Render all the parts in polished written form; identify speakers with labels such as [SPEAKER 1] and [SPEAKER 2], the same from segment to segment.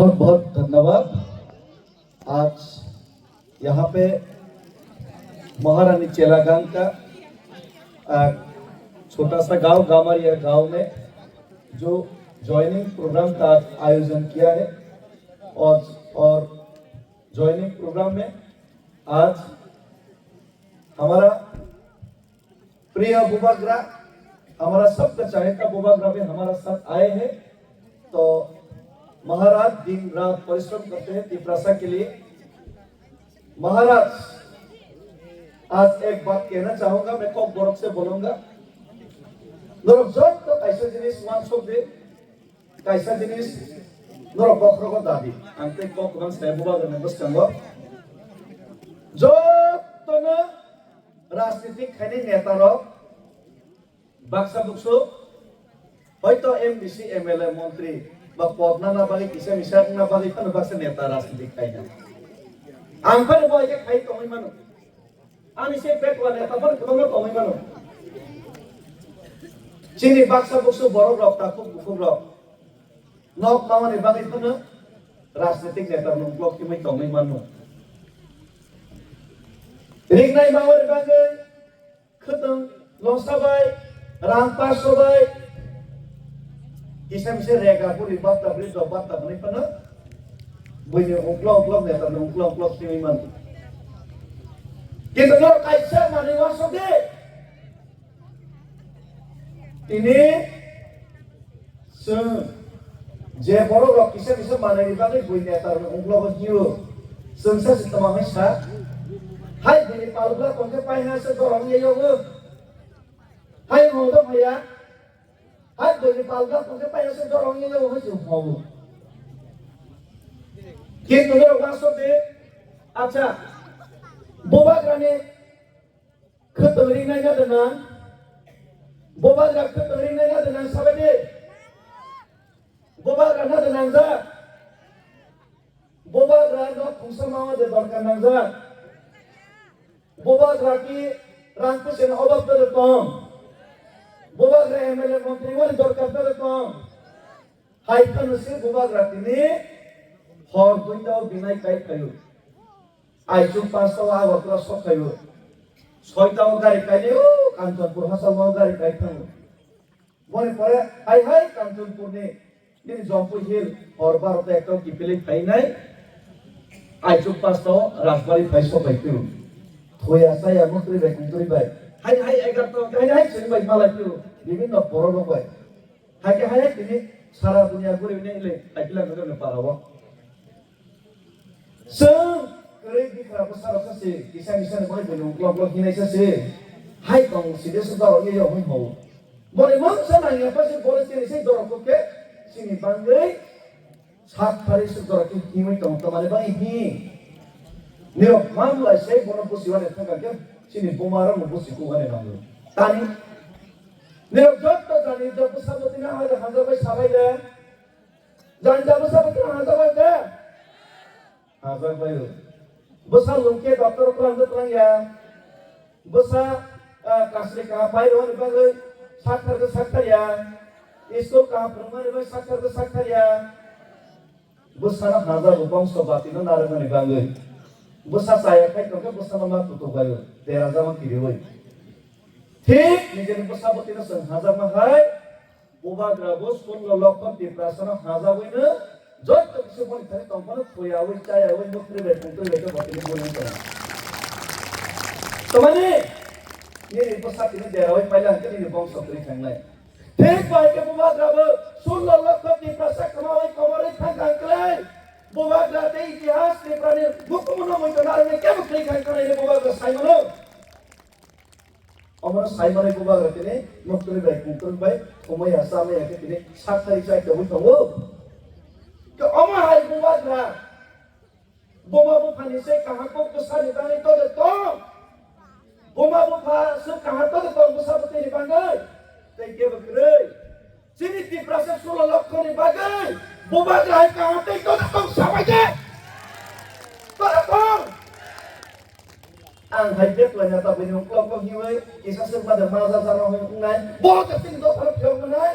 [SPEAKER 1] बहुत बहुत धन्यवाद। आज यहाँ पे महारानी चेलागांग का छोटा सा गांव गामारिया गांव में जो ज्वाइनिंग प्रोग्राम का आयोजन किया है और ज्वाइनिंग प्रोग्राम में आज हमारा प्रिय बुबाग्रा, हमारा सबका चाहेता बुबाग्रा में हमारा साथ आए हैं। तो महाराज दिन रात परिश्रम करते हैं तिप्रासा के लिए। महाराज, आज एक बात कहना चाहूंगा, मैं को गौरव से बोलूंगा। नरक जब तो कैसा जिनिस मानसो दे, कैसा जिनिस नरक बखरो को दादी अंते को कौन से बुबाग्रा में बस चंगो जो तो न राजनीतिक खैनी नेता रो बाक्सा बुक्सो হয়তো एमडीसी एमएलए मंत्री বা পদনা না বাকি কিসে মিশাক না বাকি কোন বাক্সে নেতা রাজনীতি খাই না আমফার বয়কে খাই কমই মানো আমি সে পেটওয়া নেতা ফর কমই কমই মানো চিনি বাক্সা বুকসু বড় রক্তা খুব রক নক নাওনে বাকি কোন রাজনীতিক নেতা নংক্লক কিমই কমই মানো রিগনাই মাওয়ার বাগে খতম লসাবাই রাং পাসবাই kisah misal rega puri bata beli dua bata beli pana bunyi uklong ya tapi uklong sini man kita kalau kaisa mani wasoge ini se je boro rok kisah bisa mani dibagi bunyi ya tapi uklong jiu sengsa sistem mahasiswa hai bunyi palugla kongke payah sedorong ya yoga hai ngomong ya hai dari palga kongke payah sedorong ya yoga jiu mau kita kalau masuk deh acha bobagra ne keteringnya dengan bobagra keteringnya dengan siapa deh bobagra dengan za bobagra no fungsi mau deh berkan za bobagra ki rangkusin obak terutama bobagra MLA मंत्री वाले दरकार terutama hai kan usia bobagra ini hor dunia binai kai kayu आइजों पास तो आवाज़ तो सब खायो, सोईता वो गाड़ी खाई ले, कांचनपुर हंसल वो गाड़ी खाई था वो ने पढ़ा, हाय कांचनपुर ने ये जॉम्पू हिल और बार तो एक तो किपले खाई नहीं, आइजों पास तो राजबारी खाई सो खाई क्यों, थोड़ा सा या मुंतरी बाई, हाय अगर तो हाय चली बाई माला क्यों, ये ना पढ़ो लोग बाई, हाय किन्हीं सारा दुनिया गुरी ने ले, अकेला नगर में पारा हुआ, kerja di kerajaan besar saja, kisah-kisah ni boleh belum kelompok ini saja. Hai kaum sini sudah orang yang mau mau. Boleh mana sana yang pasti boleh sini sini dorong ke sini banggai. Saat hari sudah orang ini kaum teman bang ini. Nero mam lah saya boleh posiwan itu kan sini bumaran mau posiwan itu. Tani nero job tu tani job besar tu tina ada hazar bayi sabai dah. Jangan job besar tu tina hazar bayi dah. Hazar bayi. besar lungke dokter kurang ya besar kasih kah bayar orang bagai sakar ya isu kah perempuan bagai sakar ya besar hazar lubang sobat itu narangan bagai besar saya kai kau besar nama tutup bayu tera zaman kiri bayu ठीक निजे besar betina sen hazar mahai ubah grabus pun lolokon di prasana hazar bayu जब तक किसी को नहीं company खोया हुई चाहे हुई मुफ्त में बैठे तो लेकर बातें बोलने का तो मैंने ये रिपोर्ट इन्हें दे रहा हूँ पहले हल्के नहीं रिपोर्ट सब तरीके खाना है ठीक बात के बुबाद रब सुन लो लोग को निप्रासा कमावे कमारे खान कांकले बुबाद राते इतिहास ने प्राणी मुकुमनो मुझे में क्या मुक्ति खान करने ये बुबाद साइमनो हमारा साइमनो बुबाद राते ने मुफ्त में बैठे तो भाई तुम्हें ऐसा में है कि इन्हें सात तारीख से कभी तो वो तो अमर है बुबाग्रा बुमा बुफानी से कहाँ को गुस्सा निकालने तो बुमा बुफा से कहाँ तो गुस्सा बते निकालने ते क्या बकरे सिनी तिप्रासा सोलह लाख को निकाले बुबाग्रा है कहाँ ते तो समझे तो ang high-tech lah nyata benyong kelompok hiwe kisah sepada masa sana hubungan बहुत अच्छी दो फर्क क्यों बनाए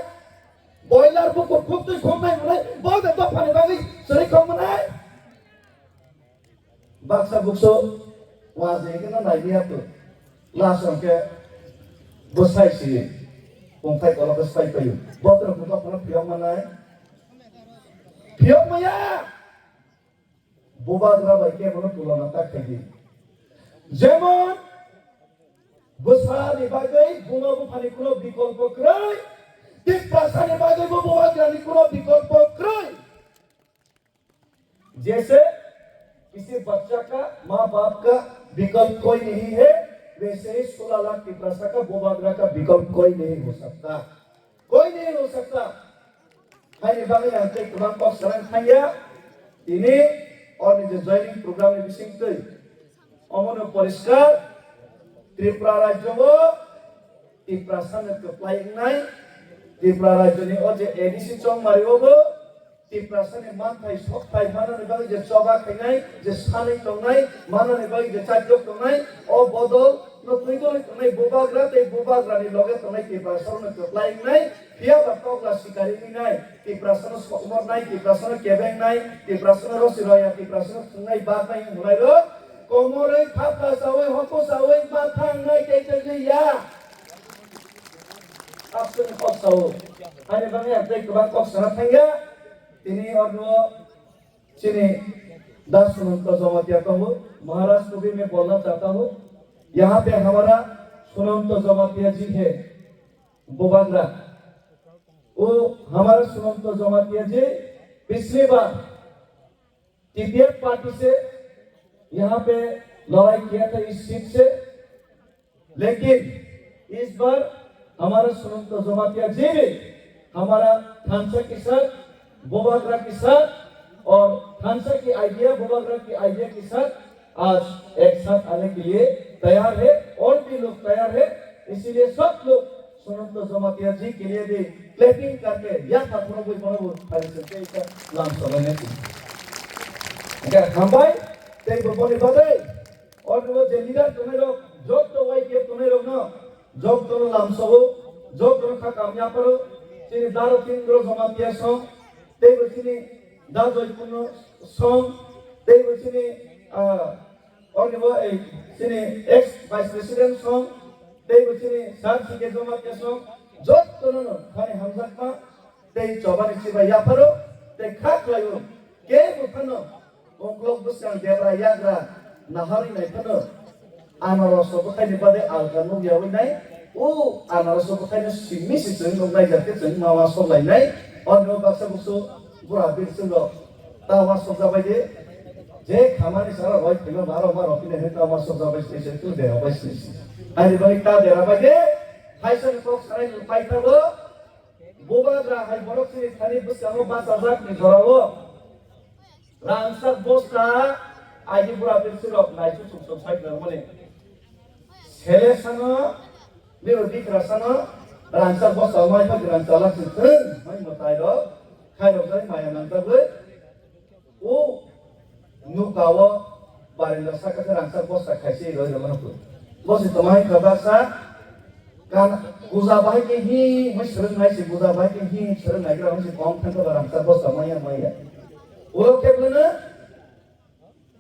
[SPEAKER 1] बॉयलर को खुद तो खोलना है बहुत अच्छा पानी बाकी सही कम baksa bukso waje kena naik tu langsung ke bosai sih pungkai kalau ke spai kayu botol buka pernah piang mana piang maya bubadra baiknya pernah tulang tak kaki যেমন বসানি বাগাই বুমাবু ফানি কোনো বিকল্প ক্রয় ঠিক प्रासानी बागे वो बुआग्रानी कोनो विकल्प क्रय जैसे किसी बच्चा का माँ बाप का विकल्प कोई नहीं है वैसे ही 16 लाख की प्रासा का बुआग्रा का विकल्प कोई नहीं हो सकता hari bangi yang take kurang kos sekarang kaya ini orang yang joining program ini singkui omono poriskar Tripura Rajyo Tripura sana keplaing nai Tripura Rajyo ni oje edisi chong mariwobo Tripura sana mantai soktai mana ni bagi je coba kenai je sani tongai mana ni bagi je cajok tongai o bodol no tuido tongai bubagra ni loge tongai Tripura sana keplaing nai dia batok la sikari ni nai Tripura sana sokmor nai Tripura sana kebeng nai Tripura sana rosiroya Tripura sana tungai bag nai mulai ro Komore kapla sawe hoko sawe matang nai kete ya Apsun kok sawe hari bangi अपने kurang kok sana tangga ini और sini 10 minute का जमा दिया कहूँ महाराष्ट्र को भी मैं बोलना चाहता हूँ यहाँ पे हमारा सुनंत जमातिया जी है बुबाग्रा वो हमारा सुनंत जमातिया जी पिछली बार टीपीएफ पार्टी से यहाँ पे लड़ाई किया था इस सीट से लेकिन इस बार हमारा सुनंत जमातिया जी भी हमारा थानसा के साथ बुबाग्रा के साथ और थानसा की आइडिया बुबाग्रा की आइडिया के साथ आज एक साथ आने के लिए तैयार है और भी लोग तैयार है इसीलिए सब लोग सुनंत जमातिया जी के लिए भी क्लैपिंग करके या था कोई नाम समझने की अगर हम भाई तेरे बोले बदले और वो जेलीदार तुम्हें लोग जोक तो वही के तुम्हें लोग ना जोक तो नाम सब जोक तो का कामयाब करो चीनी दारो तीन ग्रो जमातिया सो ते बचीनी दाजो इकुनो सो ते बचीनी और वो एक चीनी एक्स वाइस प्रेसिडेंट सो ते बचीनी सात सीके जमातिया सो जोक तो ना खाने हमजक मा ते चौबानी चिबा या परो ते खाक लायो के बुथनो Onglok besar debra yagra nahari nai pano anaros bukai ni pada alkanu biawi nai anaros bukai ni simisi seng nai jati seng mawa sok lai nai ono baksa busu bura bir selo tawa sok jabai de je khamani sara roi kilo baro maro kine he tawa sok jabai station tu de abai station hari balik ta de abai de haisan kok sarai pai tabo bobagra hai borok sini thani busamo basazak ni jorawo Rangsak boska aji pura bersirok naik susuk side namanya. Sele sana, biar dikira sana, rangsak boska mai pun rangsak lah sih, mai matai do, kai do kai mai nangsak ber, nukawa barang saka ke rangsak boska kai sih do zaman tu. Bos itu mai kabasa, kan guza baik ini, mai sering naik sih guza baik ini, sering naik orang sih kaum kan tu rangsak boska mai ya. Ulo keblena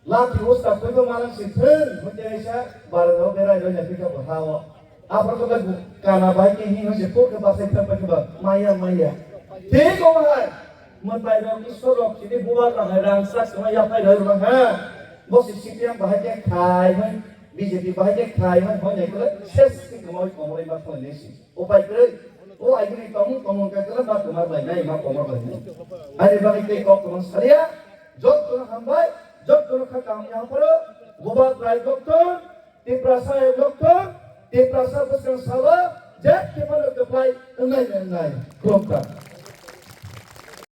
[SPEAKER 1] laki usta kuigo malang sithen mungkin Aisyah barang berai donya pika berhawa apa kau lagu karena baik ini masih pun ke pasai tempat kebab maya tiga orang mentai dong isorok sini buat lah rangsak semua yang pai dari orang ha bos sisi yang bahagia kai man BJP bahagia kai man hanya itu ses kemau komori macam ni sih upai kere akhirnya kamu katakan mak kemar lain naik mak komor lain hari bagi kita kau kemar saria jod tu hambai jod tu kami yang perlu buat rai doktor Tripura doktor Tripura besar salah jadi kita perlu keplai enai kelompak